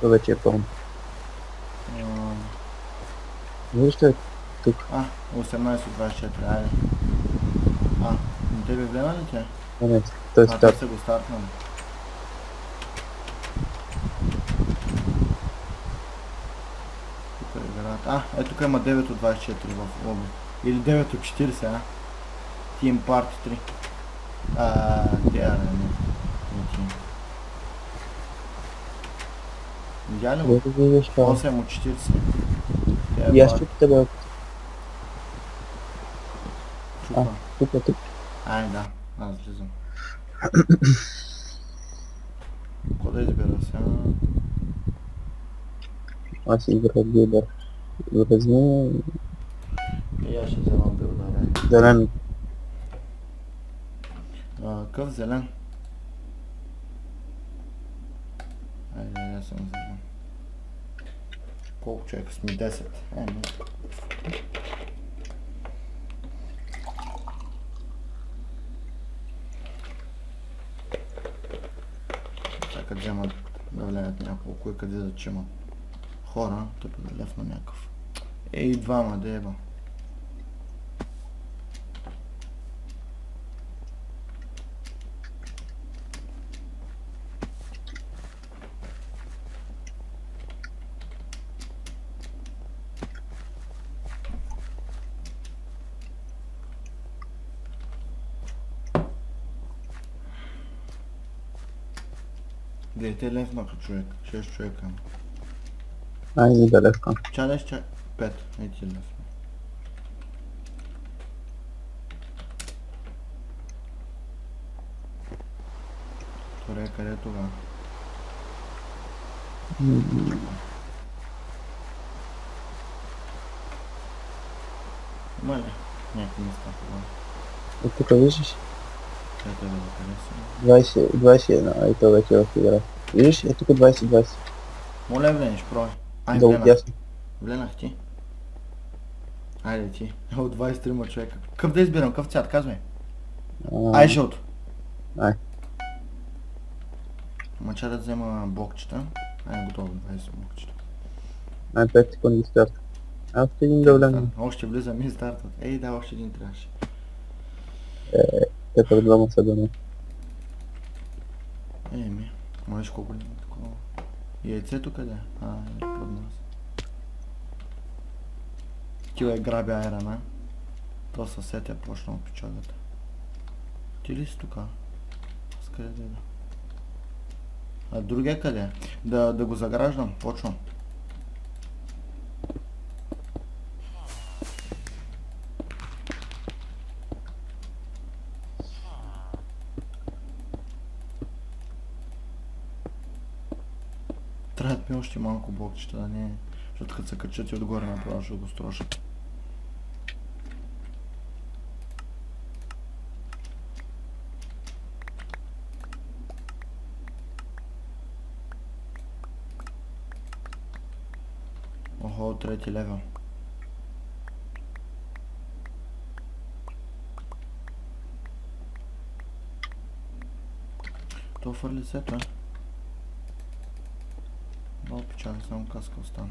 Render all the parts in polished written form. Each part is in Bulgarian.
То вече е пълно. Вижте е тук. 18 от 24, айде. На тебе влема ли тя? Не, той е Те старт. са го стартнали. Тук е играта. Тук има 9 от 24 в лоби. Или 9 от 40, Team Party 3. Тя не Team. Видя ли го? Да видиш това. 8 от 40. И аз чук тебе. Чупа. Тук. Да, аз влизам. Какво да избера сега? Аз играх билдър. Връзни. И аз ще вземам билдър. Зелен. Къв зелен? Я съм зелен. Колко човека сме? 10. Чакат вземат да влеят няколко и къде да чимат хора, тъпа да лев на някакъв. Двама деба. Те левнаха човек, 6 човека. Айде да левка. Чалеш 5, ти лев. Торе, къде е това? Има ли някакви места това? Тук виждаш? Къде да са? 21, и то вече е в игра. Виждаш? Тук 20. Моля влениш, прой. Долу дясно. Вленах ти. Айде ти. От 23 човека. Къв да избирам? Къв цвят? Казвай. Жълто. Мача да взема блокчета. Готово. 20 блокчета. 5 секунди старт. Още един да влезем. Още влизам и стартът. Да, още един трябваше. Те пред двама са до не. Можеш колко ли такова? Яйцето къде? Под нас. Тила граби айрана. То съсед е почнал пичагата. Ти ли си тука? С къде да ида? Другия къде? Да го заграждам. Почвам. Трябват ми още малко блокчета, да не е. Защото като се качат и отгоре направо ще го строшат. Охо, 3 левел. То фърли сето, Много печали, само каска остана.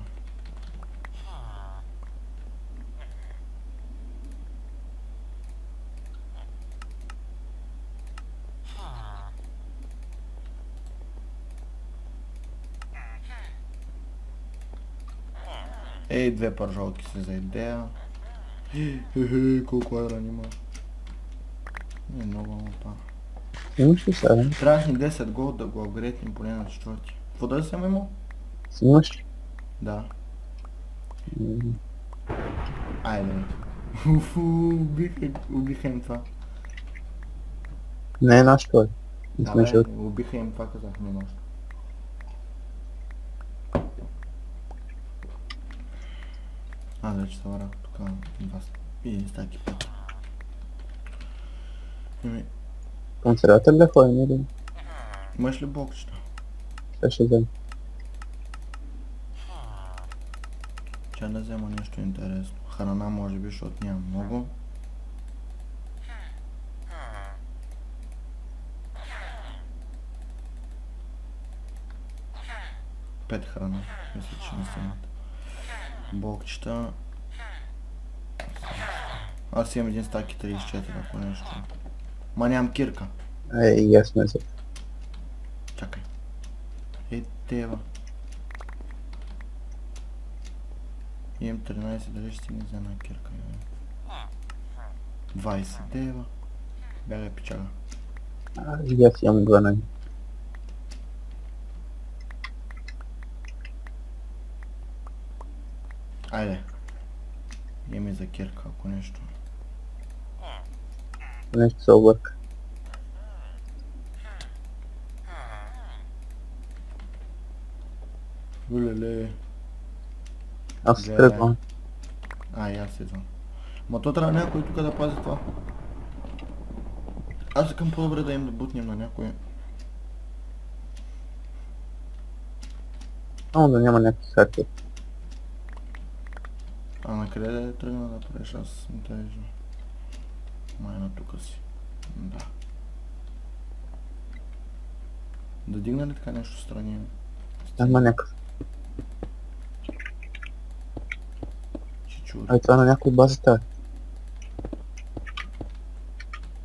Две пържолки си за идея. Колко айран има. Не много лопа. Имаш ли сега? Трябваш ни 10 голд да го апгрейднем поне на 4-ти. Какво да съм имал? Снимаш ли? Да. Айде. Убиха им това. Не е наш той. Убиха им това, казахме нощ. Вече се върах тук вас. И стаки път. Консерватор ли ходим или? Имаш ли блокчета? Ще взем. Че да взема нещо интересно. Храна може би, защото няма много. 5 храна. Мисля, че не стигнат. Блокчета. Аз имам един стак и 34, ако нещо. Ма нямам кирка. Ясно е за. Чакай. Тева. Имам 13, дали ще стигне за една кирка. 20 дева. Бягай печага. И аз имам 12. Айде. Имаме за кирка, ако нещо. Нещо се обърка. Улеле. Аз се Гледай. тръгвам. И аз идвам. Ма то трябва някой тук да пази това. Аз искам по-добре да им да бутнем на някой. Само да няма някакви хакери. А на къде да тръгна да правиш? Аз не те виждам. Майна тука си. Да. Да дигна ли така нещо страни? Няма някакъв. Чичури. Това на някой базата е.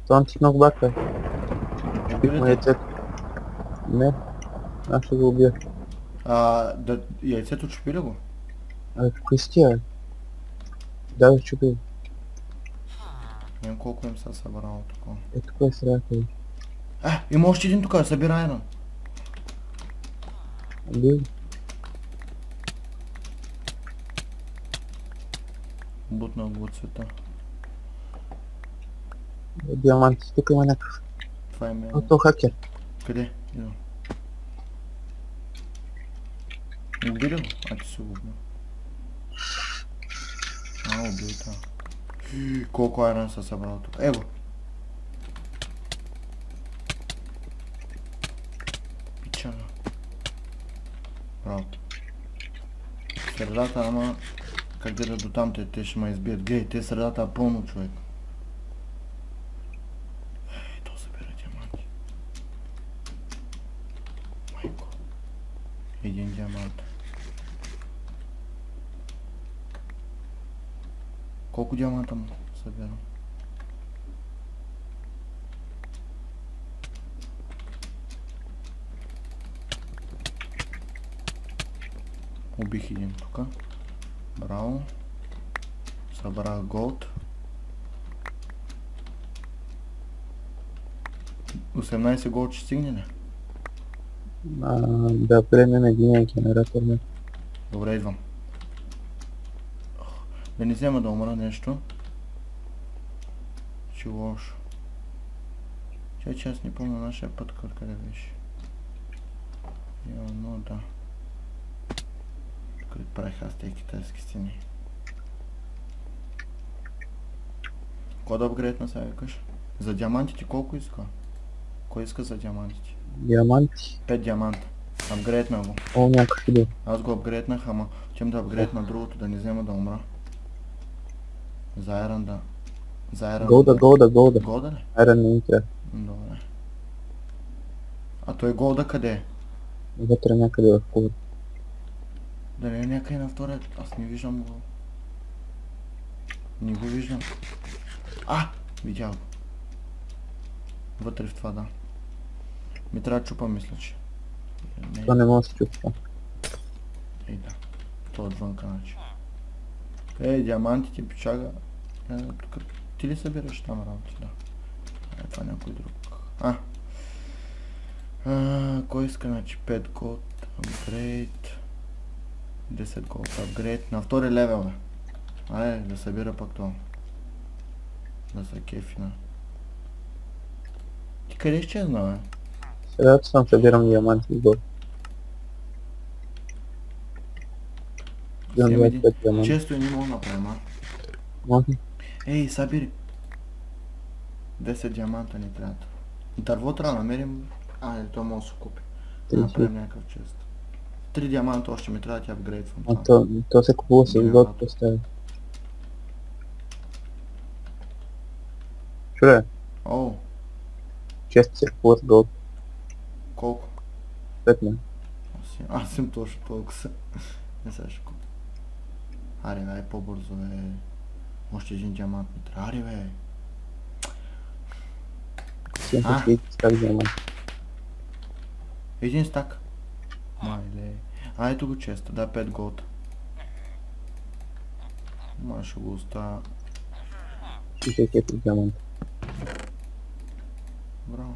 Това не ти много бака. Бих му яйцето. Не. Аз ще го убия. Яйцето чупи ли го? Кои си тия? Да, чупи. Нямам колко им са събрало такова. Тук е средата. Има още един тук, събира айрон. Убил. Бутна го от света. Диаманти. Тук има някакъв. Това е мен. То хакер. Къде? Идвам. Убили го? Ти си го убил. Убил това. Колко айрон са събрал тук? Его! Пичана. Браво. Средата, ама... Как да до там те ще ме избият. Гледай, те средата е пълно, човек. То събира диаманти. Майко. Един диамант. Колко диаманта му събирам? Убих един тука. Браво. Събрах голд. 18 голд ще стигне ли? Да премем един генератор. Добре, идвам. Да не взема да умра нещо. Че лошо. Че аз не помня нашия път къде беше. Но да. Къде правих аз тези китайски стени. Кой да апгрейдна сега викаш? За диамантите колко иска? Кой иска за диамантите? Диаманти. 5 диаманта. Апгрейдна го. Някакъв идол. Аз го апгрейднах, ама чем да апгрейдна другото, да не взема да умра. За айрон да. За айрон Голда. Голда ли? Айрон не ми трябва. Добре. А той голда къде е? Вътре някъде в кулата. Да не е някъде на втория? Аз не виждам го. Не го виждам. Видях го. Вътре в това, да. Ми трябва да чупа, мисля, че. Това не може да се чупва. Да. То отвънка, значи. Диамантите, печага. Тук ти ли събираш там работи, да. Това някой друг. Кой иска, значи 5 голд, апгрейд. 10 голд, апгрейд. На втори левел, бе. Да събира пак това. Да се кефи на. Ти къде изчезна, бе? Средата съм събирам диаманти и голд. Често и не мога да направим, Може? събири. 10 диаманта ни трябва. Дърво трябва да намерим. То може да се купи. Да направим някакъв чест. 3 диаманта още ми трябва да ти апгрейдвам. То се купува с голд поставя. Чуре? Често се купува с голд. Колко? 5 не. си. Аз съм точно толкова са. Не сега ще купя. Аре, бе, по-бързо, бе. Още един диамант ми трябва. Аре, бе. Симпл ще стак диамант. Един стак. Майле. А, ето го честа. Да, 5 голта. Ма ще го оставя. 64 диамант. Браво.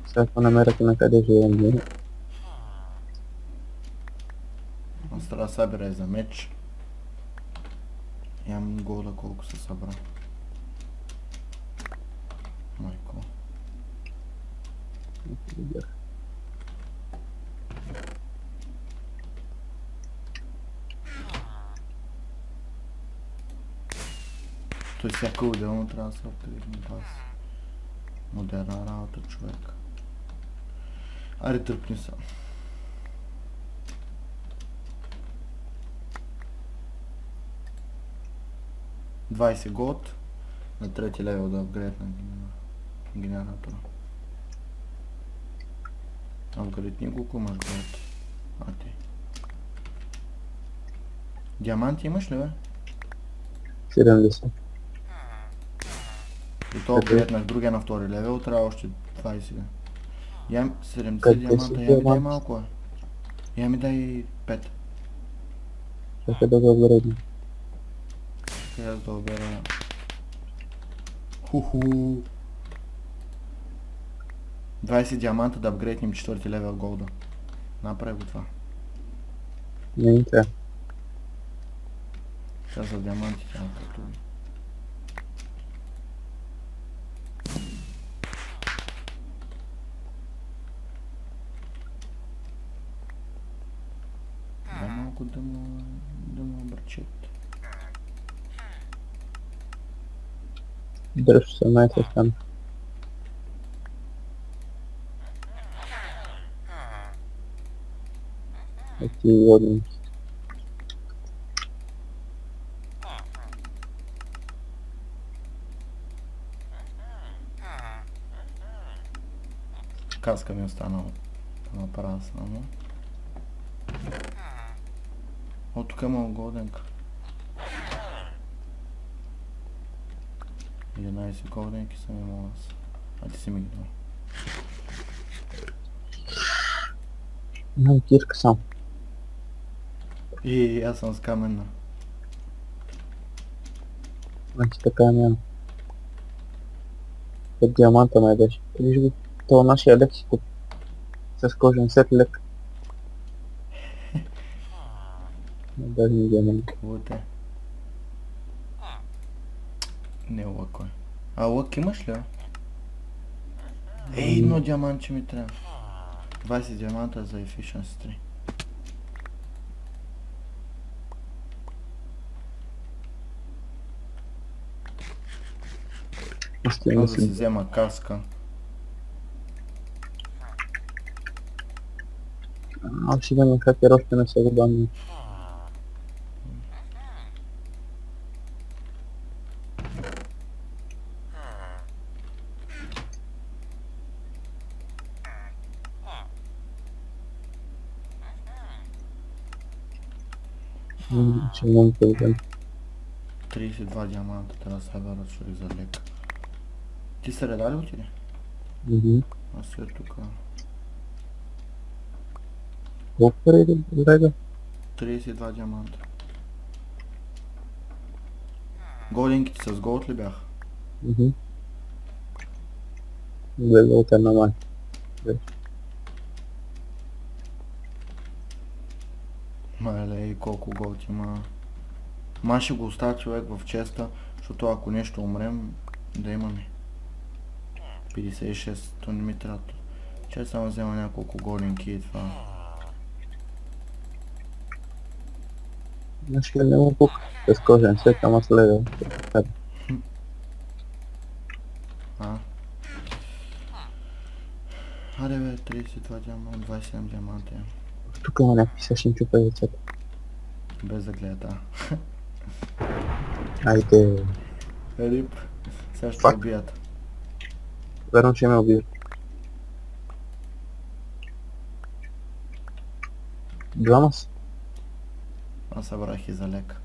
Сега ако намеряте на къде живеем ние. Аз трябва да събера и за меч. Имам голда колко се събра. Майко. Той всяка отделно трябва да се апгрейдне бас. Модерна работа, човек. Аре, тръпни са. $20 голд на трети левел да апгрейд на генератора. Апгрейдни го, ако имаш голд. А ти. Диаманти имаш ли, бе? 70. И то апгрейднах другия на втори левел, трябва още 20. Ям 70 Къде диаманта, си я ми дай диамант? малко, бе. Я ми дай 5. Чакай да го обредим. Сега да обера. Хуху. 20 диаманта да апгрейднем 4 левел голда. Направи го това. Не ни трябва. Сега за диамантите, като... Дай малко да му обръчет. Дръж 18 там. Ети водни. Каска ми останала. Направя само. О, тук има голденка. 11 голденки съм имал аз. А ти си ми ги дал. Имам кирка сам. И аз съм с каменна. Значи така няма. 5 диаманта май беше. Виж го, това нашия лек си куп. С кожен сет лек. Даже не диамант. Какво е? Не лък е. А лък имаш ли? Ей, едно диамантче ми трябва. 20 диаманта за Efficiency 3. Искам Трябва да да си си... взема каска. Аз ще видим как е още не са го банни. Ще имам проблем. 32 диаманта трябва да събера човек за лек. Ти среда ли отиде? Аз си тук. Колко пари да брега? 32 диаманта. Голденките с голд ли бяха? Гледа от една май. Мале, колко голд има. Ма ще го оставя човек в честа, защото ако нещо умрем, да имаме. 56, то не ми трябва. Че само взема няколко голденки и това. Значи не му пук. С кожен сет, ама с лега. А? Аре бе, 32 диаманта, 27 диаманта имам. Тук има някакви същи чупа децата. Без да гледа. Айде. Рип. Сега ще Фак. убият. Верно, че ме убил. Двама са. Аз събрах и за лек.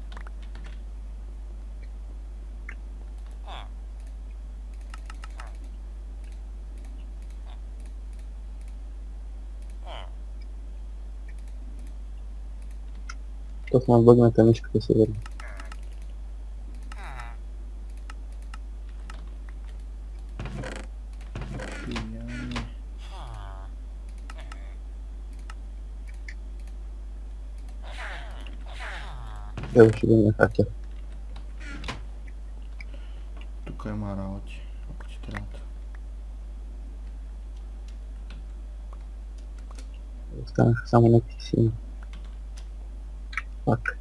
Точно бъгната мишката се върна. Пияни. Ево ще бъде хакер. Тук има работи, ако ти трябва. Останаха само някакви сини. Пак.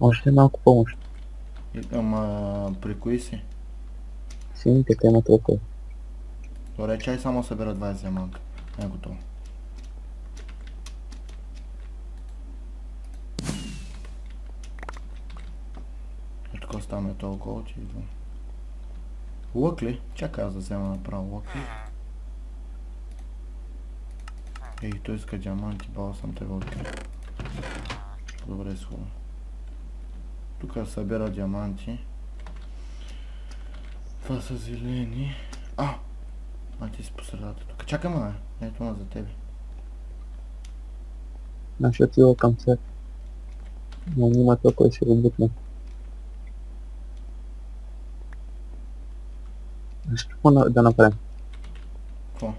Още малко помощ. Ама при кои си? Сините те имат толкова. Добре, чай само събира 20 диаманта. Не е готово. И тук остане толкова голд и идвам. Лък ли? Чакай аз да взема направо лък ли? Ей, той иска диаманти, бал съм те вълки. Добре, схубаво. Тук събира диаманти. Това са зелени. А ти си по средата тук. Чакай ме, ето ма за тебе. Ще отива към теб. Но няма толкова ще го бутна. Какво да направим? Какво?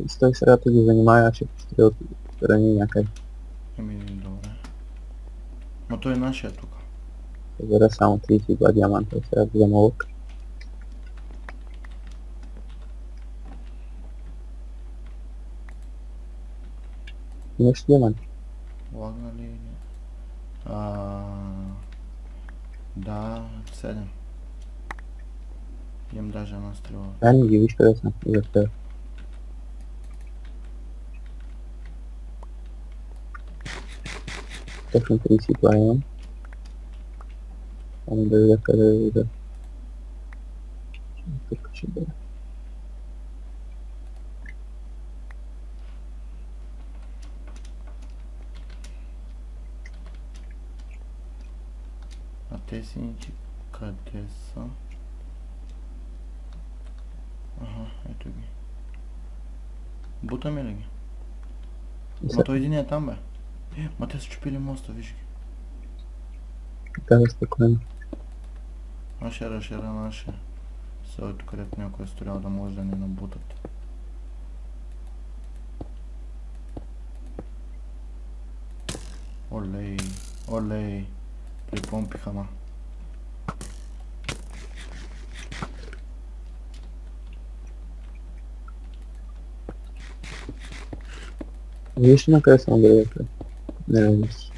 Стой средата ги занимава, аз ще построя от страни някъде. Добре. Но той е нашия тук. Събера само 32 диаманта и сега да взема лък. Имаш диаманти? Лагна ли? Да, 7. Имам даже една стрела. Дай ми ги, виж къде съм и за теб. Точно 32 имам. Само да видя къде да видя. Тук ще бъде. А те сините къде са? Ето ги. Бутаме ли ги? Ма той един е там, бе. Ма те са чупили моста, виж ги. Каза спокойно. Аз ще разширя нашия. Селото, където някой е стоял да може да ни набутат. Олей, олей. Припомпиха ма. Виж на къде съм дървета. Не виж.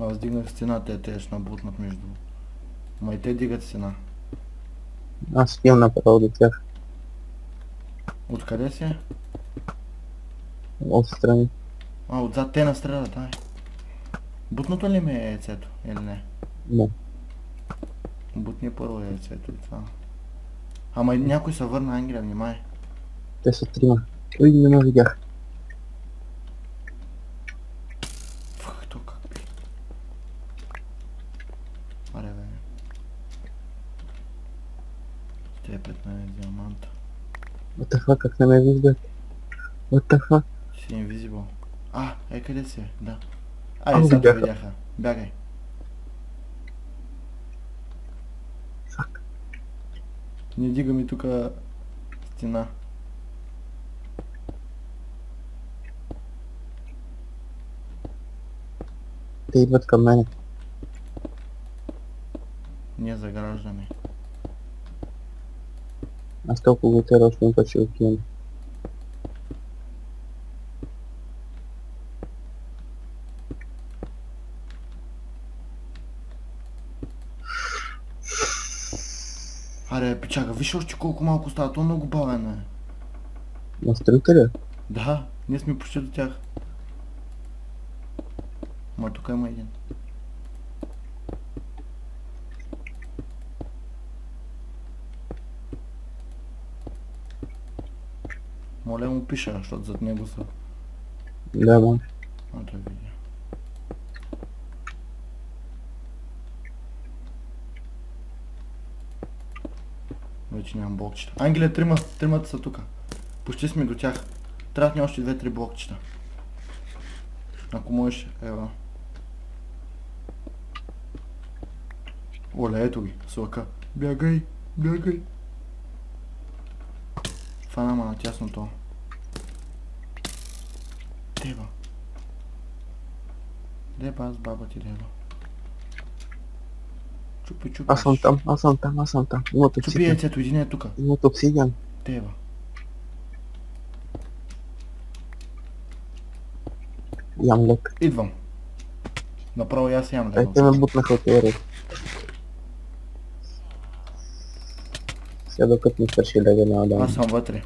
Аз дигнах стената, те ще набутнат между. Ма и те дигат стена. Аз имам направо до тях. Откъде си? Отстрани. Отзад те настрелят, ай. Бутното ли ми е яйцето, или не? Не. Бутни първо яйцето и това. Ама някой се върна, Ангелия, внимай. Те са трима. Ой, не ме видях. То как би? Аре бе. Те 15 диаманта. What the fuck, как не ме виждат? What the fuck? Си invisible. Къде си? Да. Ало, Сега те видяха. видяха. Бягай. Fuck. Не дигаме тука стена. Те идват към мене. Ние заграждаме. Аз толкова го тера, още един път ще отивам. Аре, печага, виж още колко малко става, то много бавен е. На строителя? Да, ние сме почти до тях. Ма тук има един. Моля му пиша, защото зад него са. Да, може. А, да видя. Вече нямам блокчета. Ангеле, тримата са тука. Почти сме до тях. Трябват ни още 2-3 блокчета. Ако можеш, ева. Оле, ето ги, с лъка. Бягай, бягай. Фана ма на тясното. Деба. Деба, аз баба ти деба. Чупи. Аз съм там. Имат Чупи обсидиан. яйцето, един е тука. Имат обсидиан. Деба. Ям лек. Идвам. Направо и аз ям Ай, те ме бутнаха от теория. Сега докато ми свърши лега няма да. Аз съм вътре.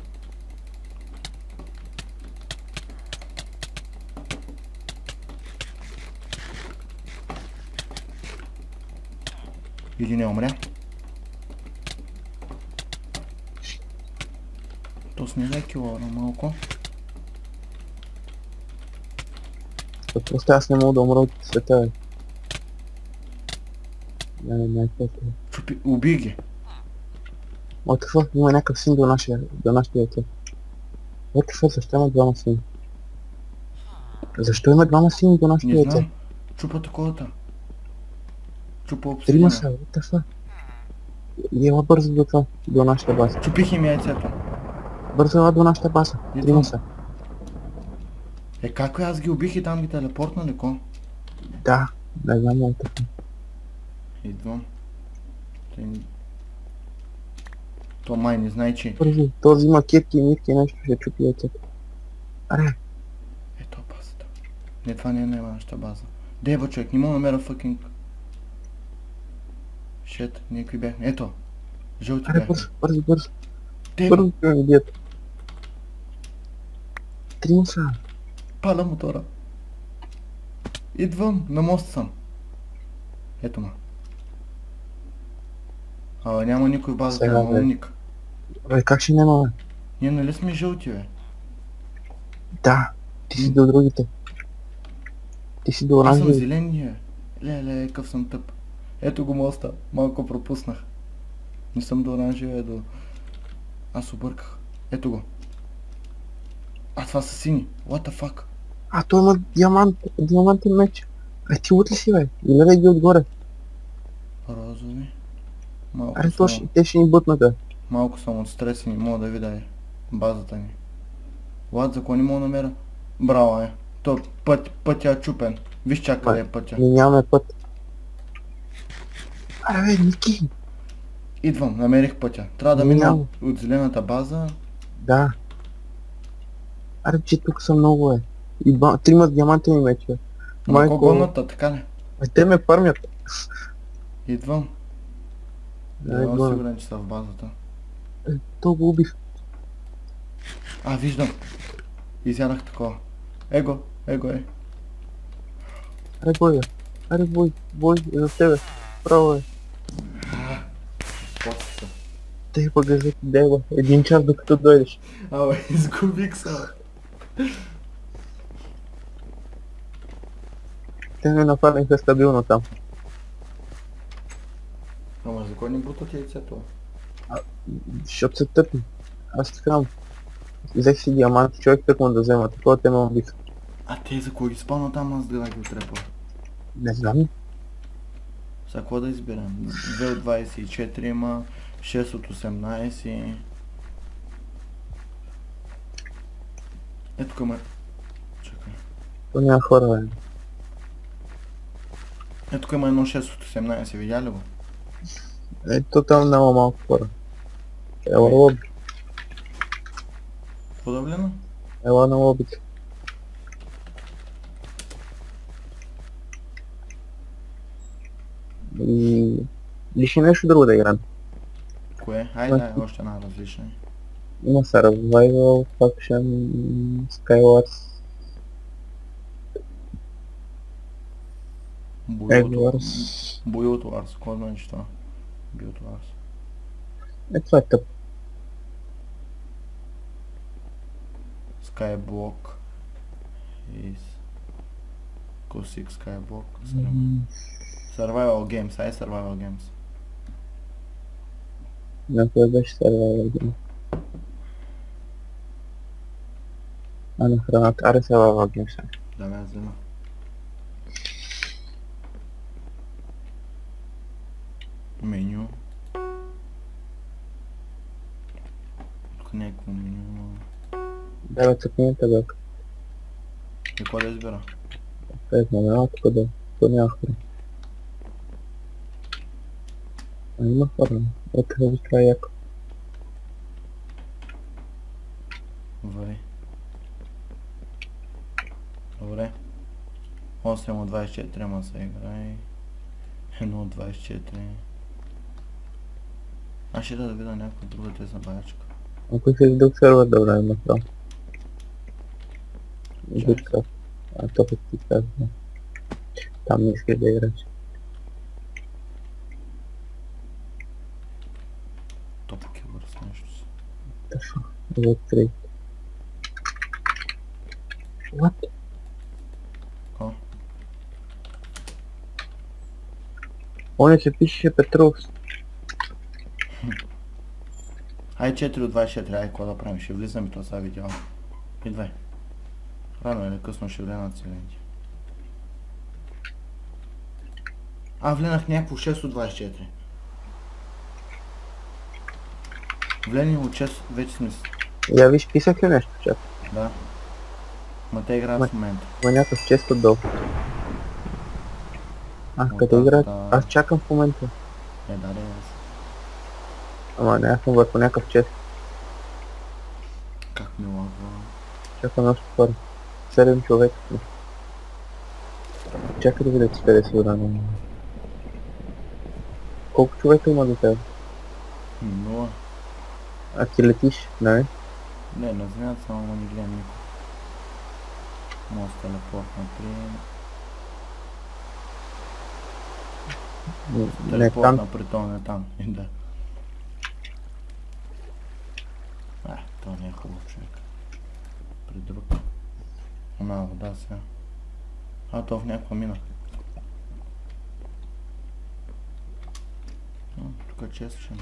Един не умря. То снега кило на малко. Просто аз не мога да умра от света, бе. Не е това. Чупи, убий ги. What the fuck? Има някакъв син до нашите яйца. What the fuck? Защо има двама сини? Защо има двама сини до нашите Не яйца? знам. Чупа таковата. Чупа Трима обсидиана. са, what the fuck? Ела бързо до това, до нашата база. Чупих им яйцето. Бързо ела до нашата база. Идвам. Трима са. Е, как аз ги убих и там ги телепортна леко? Да, не знам много така. Идвам. То май не знае, че... Бързо, този има кирки и мирки и нещо ще чупи яйцето. Аре, Ето базата. Не, това не е нашата база. Деба, човек, не мога да намеря фъкинг... Шет, ние какви бяхме? Ето. Жълти аре, бяхме. бързо. Деба, Бързо ще ме видят. Трима са. паля мотора. Идвам, на мост съм. Ето ма. Абе, няма никой в базата, Сега, няма бе. умник. Бе, как ще няма, бе? Ние нали сме жълти, бе? Да, ти си до другите. Ти си до Аз съм оранжеви. зеления. Леле, какъв съм тъп. Ето го моста. Малко пропуснах. Не съм до оранжевия, до... Аз обърках. Ето го. А, това са сини. What the fuck? А, той има диамантен меч. Ти лут ли си, бе? И левей ги отгоре. Розови. Малко Аре, съм, те ще ни бутнат, бе. малко съм от стрес и не мога да видя базата ни. Влад, за кой не мога да намеря? Браво, е. То пътя е чупен. Виж чак къде е пътя. Ние нямаме път. Аре, бе, Ники. Идвам, намерих пътя. Трябва да мина от зелената база. Да. Аре, че тук са много, бе. И трима диамантени мечи, бе. Малко гонната, така ли? Те ме фармят. Идвам. Да, Не идвам. съм сигурен, че са в базата. То го убих. А, виждам. Изядах такова. Его е. Аре, бой, бе. Аре, бой, е за тебе. Право, бе. После са. Те пък е за деба. Един час докато дойдеш. Абе, изгубих се. Те ме нападнаха стабилно там. Ама за кой не бутат яйцето? Защото са тъпни. Аз така. Взех си диаманти, човек тъкна да взема. Такова те ме убиха. А те за кой ги спална там, аз да ги отрепа. Не знам. Сега какво да изберем? 2 от 24 има, 6 от 18. Ето към е. Чакай. То няма хора, бе. Ето към едно 6 от 18, видя ли го? Ето там няма малко хора. Ела лоби. Подавлено? Ела на лобите. И... Лиши нещо друго да играем. Кое? Айде, още една различна. Има Survival, Faction, Skywars, Edwards. Буилто Арс, кой значи това? Буилто Арс. Това е тъп. Skyblock is Cosix Skyblock. Survival Games, ai Survival Games. Dacă vezi survival game. Ana hranat are survival games. Da, mi-a zis, mă. Meniu. Connect cu meniu, mă. Давай цепнем тогда. И кой да избера? Опять номера откуда? То не ахрен. А има хора. Это трояк. Вари. Добре. 8 от 24 ма се играе. 1 от 24. Аз ще да видя някаква друга тесна баячка. Ако си в друг сервер да време направо. Чакай. А то пък ти казва. Там не искаш да играш. Топ кибър с нещо си. Точно. За 3. What? Ко? Оня се пише Петрус. Ай 4 от 24, ай какво да правим? Ще влизам и то сега видео. Идвай. Рано или късно ще влена целенти. А, вленах някакво 6 от 24. Влени от 6, вече сме с... Я виж писах ли нещо в чат? Да. Ма те играят в момента. Има някакъв чест отдолу. А, къде играят? Аз чакам в момента. Да, аз. Ама не, аз съм върху някакъв чест. Как ми лагва? Чакам още хора. 7 човека сме. Чакай да видя, че къде си урана. Колко човека има до теб? 0. А ти летиш, нали? Не, на земята само не гледам никой. Може телепорт на Не, телепорт там. на притон е там. И да. Това не е хубав човек. При друг. Она вода сега. А, то в някаква мина. Тук е често ще ме.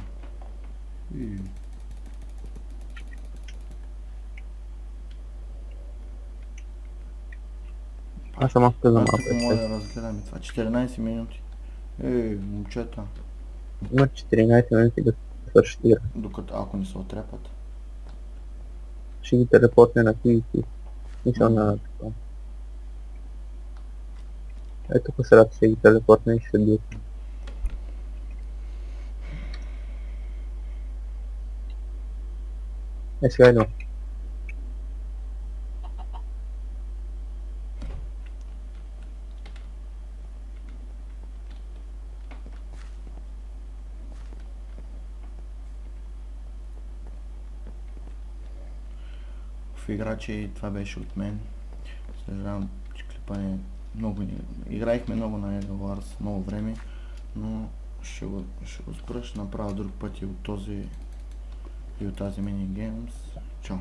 Аз съм още за Аз малко. тук мога да разгледаме това. 14 минути. Момчета. Има 14 минути да свърши игра. Докато ако не се отрепат. Ще ги телепортне на QET. Мисъл на това. Ето по средата ще ги телепортне и ще се бият. Сега идвам. В играчи това беше от мен. Съжалявам, че клипа е много... Играехме много на Edge of Wars много време, но ще го спра, ще направя друг път и от този и от тази мини геймс. Чао!